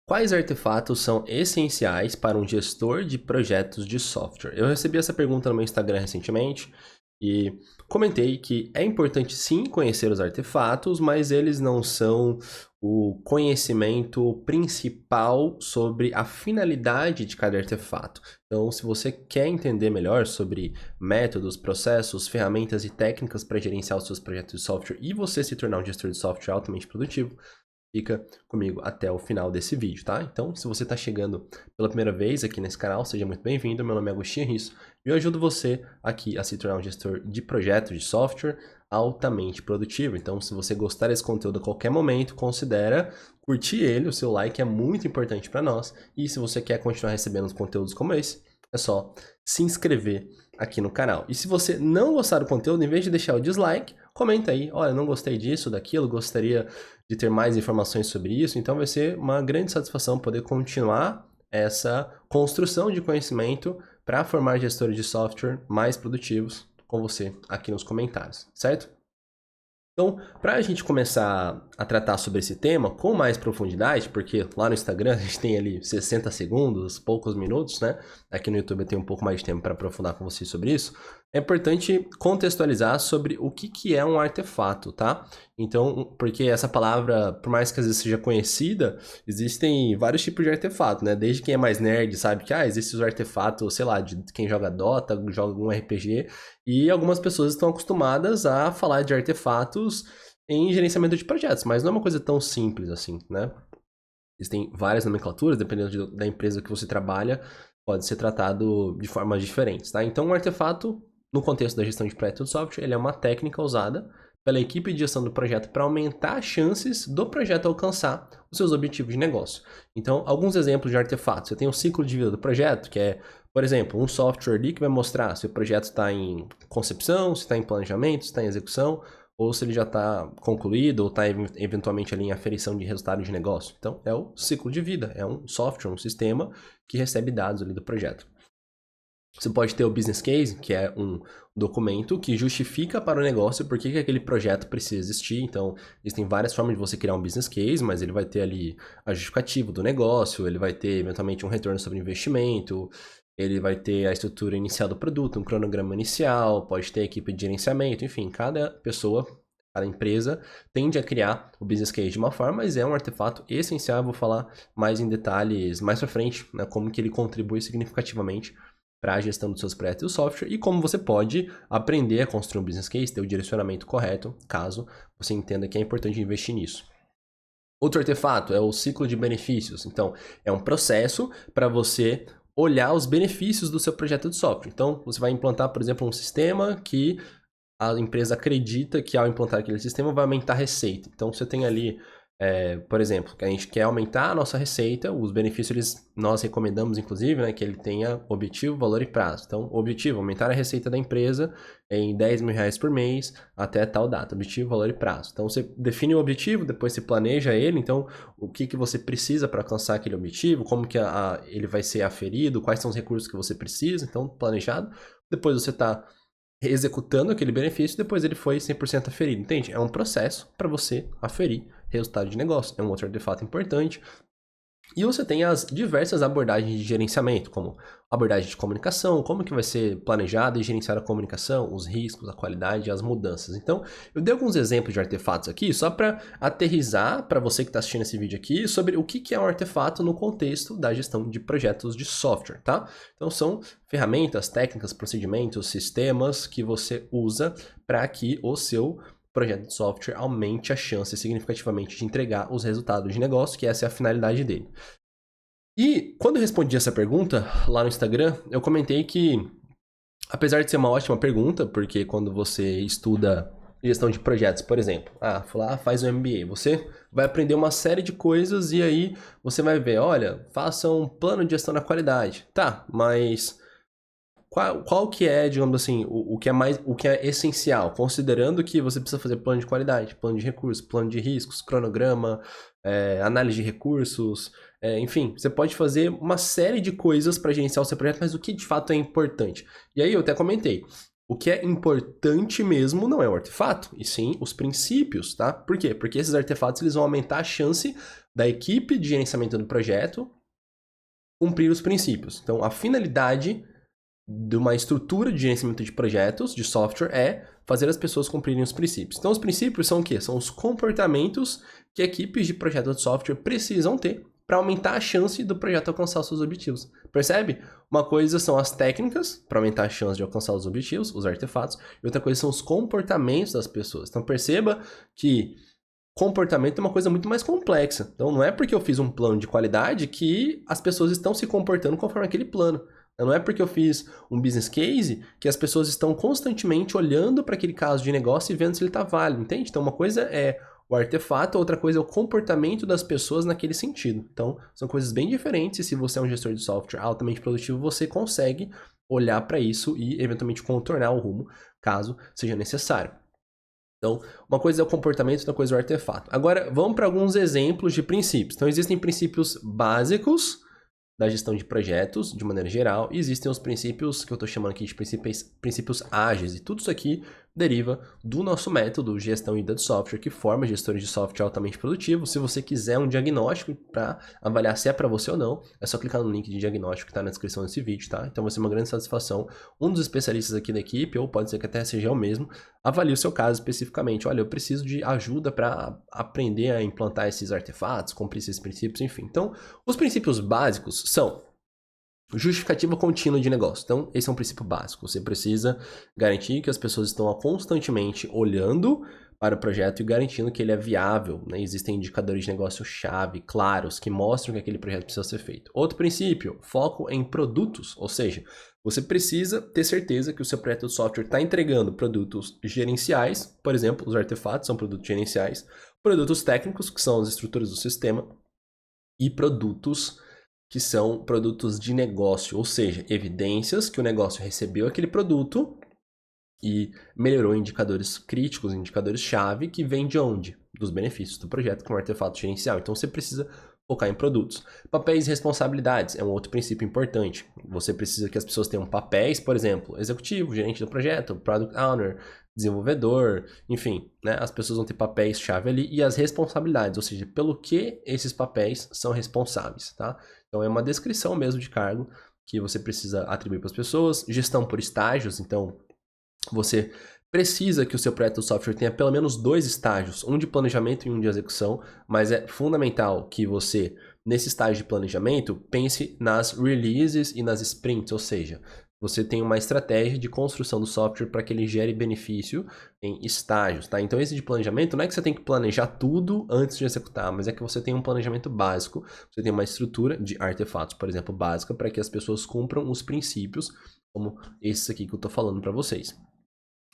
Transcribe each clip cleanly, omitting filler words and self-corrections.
Quais artefatos são essenciais para um gestor de projetos de software? Eu recebi essa pergunta no meu Instagram recentemente e comentei que é importante sim conhecer os artefatos, mas eles não são o conhecimento principal sobre a finalidade de cada artefato. Então, se você quer entender melhor sobre métodos, processos, ferramentas e técnicas para gerenciar os seus projetos de software e você se tornar um gestor de software altamente produtivo, fica comigo até o final desse vídeo, tá? Então, se você está chegando pela primeira vez aqui nesse canal, seja muito bem-vindo. Meu nome é Agostinho Risso e eu ajudo você aqui a se tornar um gestor de projetos de software altamente produtivo. Então, se você gostar desse conteúdo a qualquer momento, considera curtir ele, o seu like é muito importante para nós. E se você quer continuar recebendo conteúdos como esse, é só se inscrever aqui no canal. E se você não gostar do conteúdo, em vez de deixar o dislike, comenta aí, olha, não gostei disso, daquilo, gostaria de ter mais informações sobre isso. Então vai ser uma grande satisfação poder continuar essa construção de conhecimento para formar gestores de software mais produtivos com você aqui nos comentários, certo? Então, para a gente começar a tratar sobre esse tema com mais profundidade, porque lá no Instagram a gente tem ali 60 segundos, poucos minutos, né? Aqui no YouTube eu tenho um pouco mais de tempo para aprofundar com vocês sobre isso. É importante contextualizar sobre o que é um artefato, tá? Então, porque essa palavra, por mais que às vezes seja conhecida, existem vários tipos de artefato, né? Desde quem é mais nerd sabe que existem os artefatos, sei lá, de quem joga Dota, joga algum RPG, e algumas pessoas estão acostumadas a falar de artefatos em gerenciamento de projetos, mas não é uma coisa tão simples assim, né? Existem várias nomenclaturas, dependendo da empresa que você trabalha, pode ser tratado de formas diferentes, tá? Então, um artefato, no contexto da gestão de projetos de software, ele é uma técnica usada pela equipe de gestão do projeto para aumentar as chances do projeto alcançar os seus objetivos de negócio. Então, alguns exemplos de artefatos. Você tem o ciclo de vida do projeto, que é, por exemplo, um software ali que vai mostrar se o projeto está em concepção, se está em planejamento, se está em execução, ou se ele já está concluído, ou está eventualmente ali em aferição de resultado de negócio. Então, é o ciclo de vida, é um software, um sistema que recebe dados ali do projeto. Você pode ter o business case, que é um documento que justifica para o negócio por que aquele projeto precisa existir. Então, existem várias formas de você criar um business case, mas ele vai ter ali a justificativa do negócio, ele vai ter eventualmente um retorno sobre investimento, ele vai ter a estrutura inicial do produto, um cronograma inicial, pode ter equipe de gerenciamento, enfim, cada pessoa, cada empresa tende a criar o business case de uma forma, mas é um artefato essencial. Eu vou falar mais em detalhes mais pra frente, né, como que ele contribui significativamente para a gestão dos seus projetos de software e como você pode aprender a construir um business case, ter o direcionamento correto, caso você entenda que é importante investir nisso. Outro artefato é o ciclo de benefícios. Então, é um processo para você olhar os benefícios do seu projeto de software. Então, você vai implantar, por exemplo, um sistema que a empresa acredita que ao implantar aquele sistema vai aumentar a receita. Então, você tem ali, por exemplo, que a gente quer aumentar a nossa receita, os benefícios nós recomendamos, inclusive, né, que ele tenha objetivo, valor e prazo. Então, o objetivo, aumentar a receita da empresa em R$10.000 por mês até tal data, objetivo, valor e prazo. Então, você define o objetivo, depois você planeja ele, então, o que você precisa para alcançar aquele objetivo, como que ele vai ser aferido, quais são os recursos que você precisa, então, planejado. Depois você está executando aquele benefício, depois ele foi 100% aferido, entende? É um processo para você aferir resultado de negócio, é um outro artefato importante. E você tem as diversas abordagens de gerenciamento, como abordagem de comunicação, como que vai ser planejada e gerenciar a comunicação, os riscos, a qualidade e as mudanças. Então, eu dei alguns exemplos de artefatos aqui, só para aterrizar para você que está assistindo esse vídeo aqui, sobre o que é um artefato no contexto da gestão de projetos de software, tá? Então, são ferramentas, técnicas, procedimentos, sistemas que você usa para que o seu projeto de software aumente a chance significativamente de entregar os resultados de negócio, que essa é a finalidade dele. E quando eu respondi essa pergunta lá no Instagram, eu comentei que, apesar de ser uma ótima pergunta, porque quando você estuda gestão de projetos, por exemplo, faz um MBA, você vai aprender uma série de coisas e aí você vai ver, olha, faça um plano de gestão da qualidade. Tá, mas qual que é, digamos assim, o que é essencial, considerando que você precisa fazer plano de qualidade, plano de recursos, plano de riscos, cronograma, análise de recursos, enfim, você pode fazer uma série de coisas para gerenciar o seu projeto, mas o que de fato é importante? E aí eu até comentei, o que é importante mesmo não é o artefato, e sim os princípios, tá? Por quê? Porque esses artefatos eles vão aumentar a chance da equipe de gerenciamento do projeto cumprir os princípios. Então, a finalidade de uma estrutura de gerenciamento de projetos, de software, é fazer as pessoas cumprirem os princípios. Então, os princípios são o quê? São os comportamentos que equipes de projeto de software precisam ter para aumentar a chance do projeto alcançar os seus objetivos. Percebe? Uma coisa são as técnicas, para aumentar a chance de alcançar os objetivos, os artefatos, e outra coisa são os comportamentos das pessoas. Então, perceba que comportamento é uma coisa muito mais complexa. Então, não é porque eu fiz um plano de qualidade que as pessoas estão se comportando conforme aquele plano. Não é porque eu fiz um business case que as pessoas estão constantemente olhando para aquele caso de negócio e vendo se ele está válido, entende? Então, uma coisa é o artefato, outra coisa é o comportamento das pessoas naquele sentido. Então, são coisas bem diferentes e se você é um gestor de software altamente produtivo, você consegue olhar para isso e, eventualmente, contornar o rumo, caso seja necessário. Então, uma coisa é o comportamento, outra coisa é o artefato. Agora, vamos para alguns exemplos de princípios. Então, existem princípios básicos da gestão de projetos, de maneira geral, e existem os princípios que eu estou chamando aqui de princípios ágeis, e tudo isso aqui deriva do nosso método Gestão IDA de Software, que forma gestores de software altamente produtivos. Se você quiser um diagnóstico para avaliar se é para você ou não, é só clicar no link de diagnóstico que está na descrição desse vídeo, tá? Então vai ser uma grande satisfação. Um dos especialistas aqui da equipe, ou pode ser que até seja eu mesmo, avalie o seu caso especificamente. Olha, eu preciso de ajuda para aprender a implantar esses artefatos, cumprir esses princípios, enfim. Então, os princípios básicos são justificativa contínua de negócio. Então, esse é um princípio básico. Você precisa garantir que as pessoas estão constantemente olhando para o projeto e garantindo que ele é viável, né? Existem indicadores de negócio-chave claros que mostram que aquele projeto precisa ser feito. Outro princípio, foco em produtos, ou seja, você precisa ter certeza que o seu projeto de software está entregando produtos gerenciais, por exemplo, os artefatos são produtos gerenciais, produtos técnicos, que são as estruturas do sistema, e produtos que são produtos de negócio, ou seja, evidências que o negócio recebeu aquele produto e melhorou indicadores críticos, indicadores-chave, que vêm de onde? Dos benefícios do projeto com o artefato gerencial. Então você precisa focar em produtos. Papéis e responsabilidades é um outro princípio importante. Você precisa que as pessoas tenham papéis, por exemplo, executivo, gerente do projeto, product owner, desenvolvedor, enfim, né? As pessoas vão ter papéis-chave ali e as responsabilidades, ou seja, pelo que esses papéis são responsáveis, tá? Então é uma descrição mesmo de cargo que você precisa atribuir para as pessoas. Gestão por estágios, então você precisa que o seu projeto de software tenha pelo menos 2 estágios, um de planejamento e um de execução, mas é fundamental que você, nesse estágio de planejamento, pense nas releases e nas sprints, ou seja, você tem uma estratégia de construção do software para que ele gere benefício em estágios, tá? Então esse de planejamento não é que você tem que planejar tudo antes de executar, mas é que você tem um planejamento básico, você tem uma estrutura de artefatos, por exemplo, básica, para que as pessoas cumpram os princípios, como esse aqui que eu estou falando para vocês.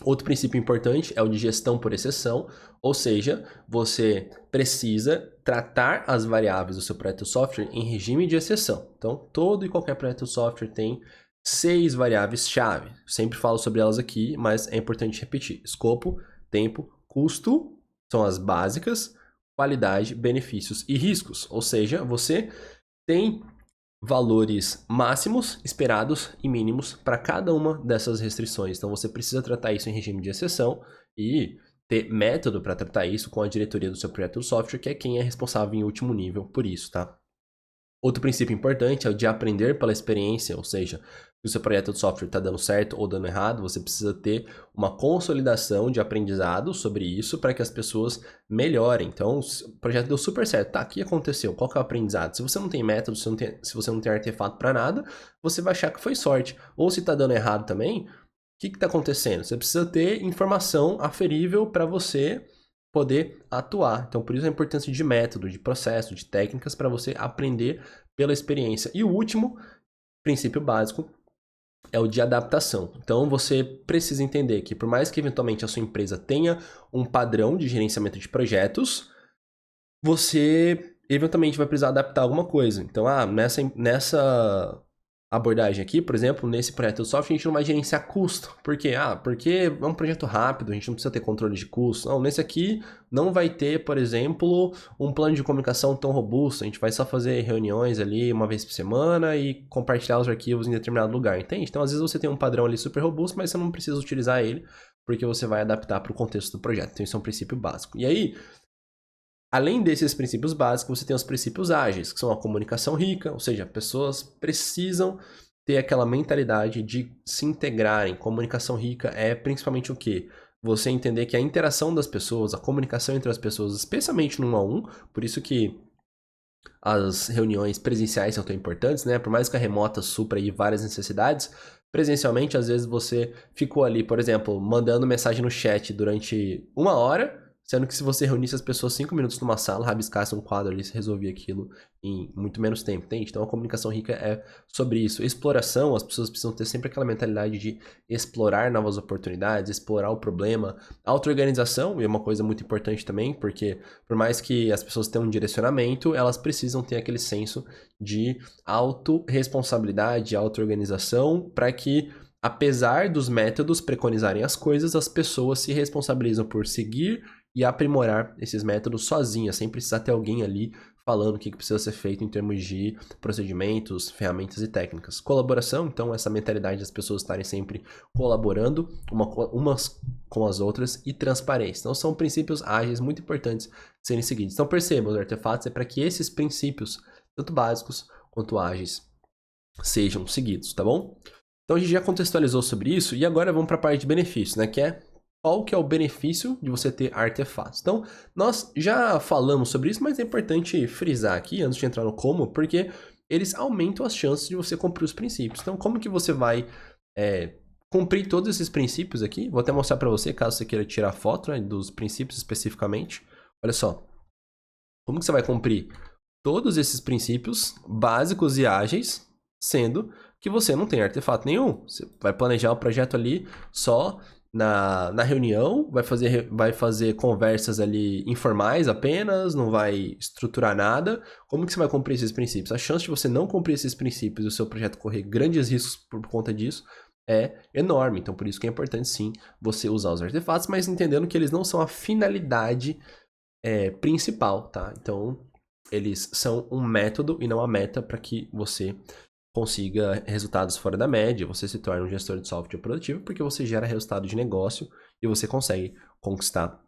Outro princípio importante é o de gestão por exceção, ou seja, você precisa tratar as variáveis do seu projeto de software em regime de exceção. Então, todo e qualquer projeto de software tem 6 variáveis-chave. Sempre falo sobre elas aqui, mas é importante repetir. Escopo, tempo, custo, são as básicas, qualidade, benefícios e riscos. Ou seja, você tem valores máximos esperados e mínimos para cada uma dessas restrições. Então você precisa tratar isso em regime de exceção e ter método para tratar isso com a diretoria do seu projeto de software, que é quem é responsável em último nível por isso, tá? Outro princípio importante é o de aprender pela experiência, ou seja, se o seu projeto de software está dando certo ou dando errado, você precisa ter uma consolidação de aprendizado sobre isso para que as pessoas melhorem. Então, o projeto deu super certo. Tá, o que aconteceu? Qual que é o aprendizado? Se você não tem método, se você não tem artefato para nada, você vai achar que foi sorte. Ou se está dando errado também, o que está acontecendo? Você precisa ter informação aferível para você poder atuar. Então, por isso a importância de método, de processo, de técnicas para você aprender pela experiência. E o último princípio básico é o de adaptação. Então, você precisa entender que por mais que eventualmente a sua empresa tenha um padrão de gerenciamento de projetos, você eventualmente vai precisar adaptar alguma coisa. Então, nessa abordagem aqui, por exemplo, nesse projeto de software, a gente não vai gerenciar custo. Por quê? Porque é um projeto rápido, a gente não precisa ter controle de custo. Não, nesse aqui não vai ter, por exemplo, um plano de comunicação tão robusto. A gente vai só fazer reuniões ali uma vez por semana e compartilhar os arquivos em determinado lugar, entende? Então, às vezes você tem um padrão ali super robusto, mas você não precisa utilizar ele, porque você vai adaptar para o contexto do projeto. Então, isso é um princípio básico. E aí, Além desses princípios básicos, você tem os princípios ágeis, que são a comunicação rica, ou seja, pessoas precisam ter aquela mentalidade de se integrarem. Comunicação rica é principalmente o quê? Você entender que a interação das pessoas, a comunicação entre as pessoas, especialmente no 1 a 1, por isso que as reuniões presenciais são tão importantes, né? Por mais que a remota supra aí várias necessidades, presencialmente, às vezes você ficou ali, por exemplo, mandando mensagem no chat durante 1 hora, sendo que se você reunisse as pessoas 5 minutos numa sala, rabiscasse um quadro ali, você resolvia aquilo em muito menos tempo, entende? Então a comunicação rica é sobre isso. Exploração, as pessoas precisam ter sempre aquela mentalidade de explorar novas oportunidades, explorar o problema. Auto-organização é uma coisa muito importante também, porque por mais que as pessoas tenham um direcionamento, elas precisam ter aquele senso de autorresponsabilidade, auto-organização, para que, apesar dos métodos preconizarem as coisas, as pessoas se responsabilizam por seguir e aprimorar esses métodos sozinhas, sem precisar ter alguém ali falando o que precisa ser feito em termos de procedimentos, ferramentas e técnicas. Colaboração, então, essa mentalidade das pessoas estarem sempre colaborando umas com as outras, e transparência. Então, são princípios ágeis muito importantes de serem seguidos. Então, percebam, os artefatos é para que esses princípios, tanto básicos quanto ágeis, sejam seguidos, tá bom? Então, a gente já contextualizou sobre isso, e agora vamos para a parte de benefícios, né, que é qual que é o benefício de você ter artefatos. Então, nós já falamos sobre isso, mas é importante frisar aqui, antes de entrar no como, porque eles aumentam as chances de você cumprir os princípios. Então, como que você vai cumprir todos esses princípios aqui? Vou até mostrar para você, caso você queira tirar foto, né, dos princípios especificamente. Olha só. Como que você vai cumprir todos esses princípios básicos e ágeis, sendo que você não tem artefato nenhum? Você vai planejar o projeto ali só na reunião, vai fazer conversas ali informais apenas, não vai estruturar nada. Como que você vai cumprir esses princípios? A chance de você não cumprir esses princípios e o seu projeto correr grandes riscos por conta disso é enorme. Então, por isso que é importante, sim, você usar os artefatos, mas entendendo que eles não são a finalidade principal, tá? Então, eles são um método e não a meta para que você consiga resultados fora da média, você se torna um gestor de software produtivo, porque você gera resultado de negócio e você consegue conquistar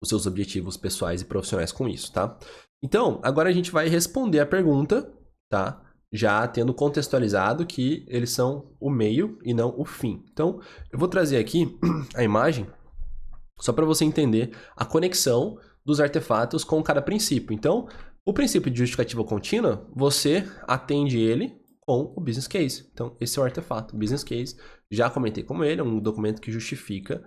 os seus objetivos pessoais e profissionais com isso, tá? Então, agora a gente vai responder a pergunta, tá? Já tendo contextualizado que eles são o meio e não o fim. Então, eu vou trazer aqui a imagem só para você entender a conexão dos artefatos com cada princípio. Então, o princípio de justificativa contínua, você atende ele com o business case. Então, esse é o artefato. O business case, já comentei como ele, é um documento que justifica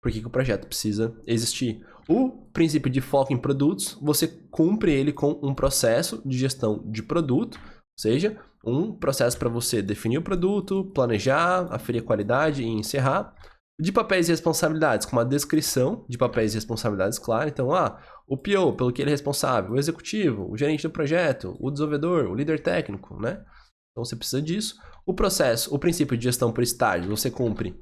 por que o projeto precisa existir. O princípio de foco em produtos, você cumpre ele com um processo de gestão de produto, ou seja, um processo para você definir o produto, planejar, aferir a qualidade e encerrar. De papéis e responsabilidades, com uma descrição de papéis e responsabilidades clara. Então, o PO, pelo que ele é responsável, o executivo, o gerente do projeto, o desenvolvedor, o líder técnico, né? Então, você precisa disso. O processo, o princípio de gestão por estágios, você cumpre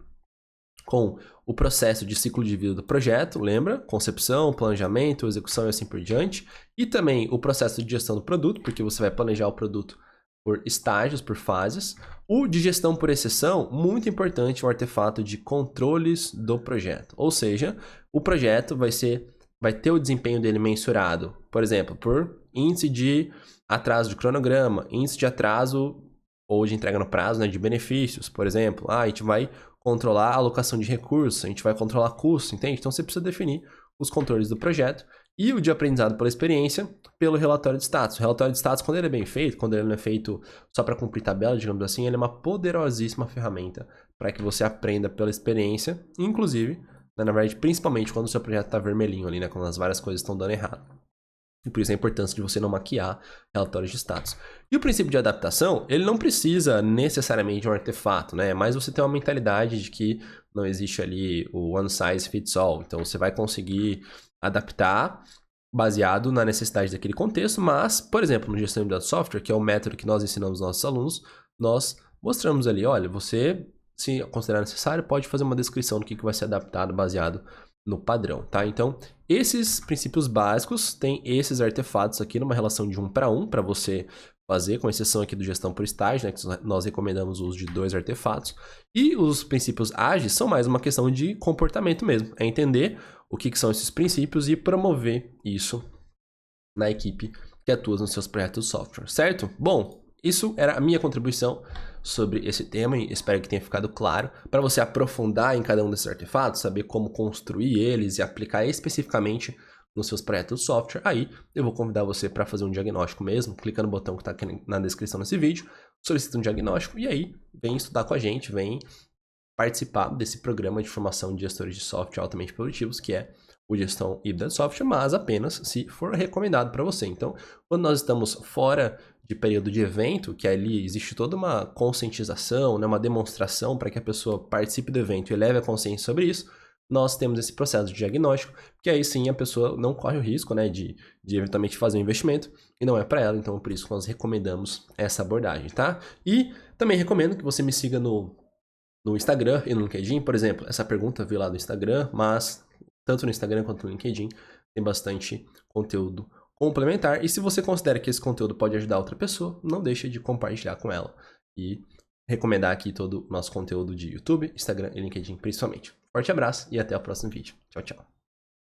com o processo de ciclo de vida do projeto, lembra? Concepção, planejamento, execução e assim por diante. E também o processo de gestão do produto, porque você vai planejar o produto por estágios, por fases. O de gestão por exceção, muito importante, o artefato de controles do projeto. Ou seja, o projeto vai ter o desempenho dele mensurado, por exemplo, por índice de atraso de cronograma, índice de atraso ou de entrega no prazo, né, de benefícios, por exemplo. A gente vai controlar a alocação de recursos, a gente vai controlar custo, entende? Então você precisa definir os controles do projeto. E o de aprendizado pela experiência, pelo relatório de status. O relatório de status, quando ele é bem feito, quando ele não é feito só para cumprir tabela, digamos assim, ele é uma poderosíssima ferramenta para que você aprenda pela experiência, inclusive, né, na verdade, principalmente quando o seu projeto está vermelhinho ali, né, quando as várias coisas estão dando errado. E por isso a importância de você não maquiar relatórios de status. E o princípio de adaptação, ele não precisa necessariamente de um artefato, né? Mas você tem uma mentalidade de que não existe ali o one size fits all. Então você vai conseguir adaptar baseado na necessidade daquele contexto, mas, por exemplo, no gestão de software, que é o método que nós ensinamos aos nossos alunos, nós mostramos ali, olha, você, se considerar necessário, pode fazer uma descrição do que vai ser adaptado baseado no padrão, tá? Então, esses princípios básicos têm esses artefatos aqui numa relação de 1 para 1 para você fazer, com exceção aqui do gestão por estágio, né, que nós recomendamos o uso de 2 artefatos. E os princípios ágeis são mais uma questão de comportamento mesmo, é entender o que são esses princípios e promover isso na equipe que atua nos seus projetos de software, certo? Bom, isso era a minha contribuição sobre esse tema e espero que tenha ficado claro. Para você aprofundar em cada um desses artefatos, saber como construir eles e aplicar especificamente nos seus projetos de software, aí eu vou convidar você para fazer um diagnóstico mesmo, clica no botão que está aqui na descrição desse vídeo, solicita um diagnóstico e aí vem estudar com a gente, vem participar desse programa de formação de gestores de software altamente produtivos, que é o Gestão Híbrida de Software, mas apenas se for recomendado para você. Então, quando nós estamos fora de período de evento, que ali existe toda uma conscientização, né, uma demonstração para que a pessoa participe do evento e leve a consciência sobre isso, nós temos esse processo de diagnóstico, que aí sim a pessoa não corre o risco, né, de eventualmente fazer um investimento, e não é para ela, então por isso que nós recomendamos essa abordagem, tá? E também recomendo que você me siga no Instagram e no LinkedIn, por exemplo, essa pergunta veio lá do Instagram, mas tanto no Instagram quanto no LinkedIn tem bastante conteúdo complementar. E se você considera que esse conteúdo pode ajudar outra pessoa, não deixe de compartilhar com ela e recomendar aqui todo o nosso conteúdo de YouTube, Instagram e LinkedIn principalmente. Forte abraço e até o próximo vídeo. Tchau, tchau.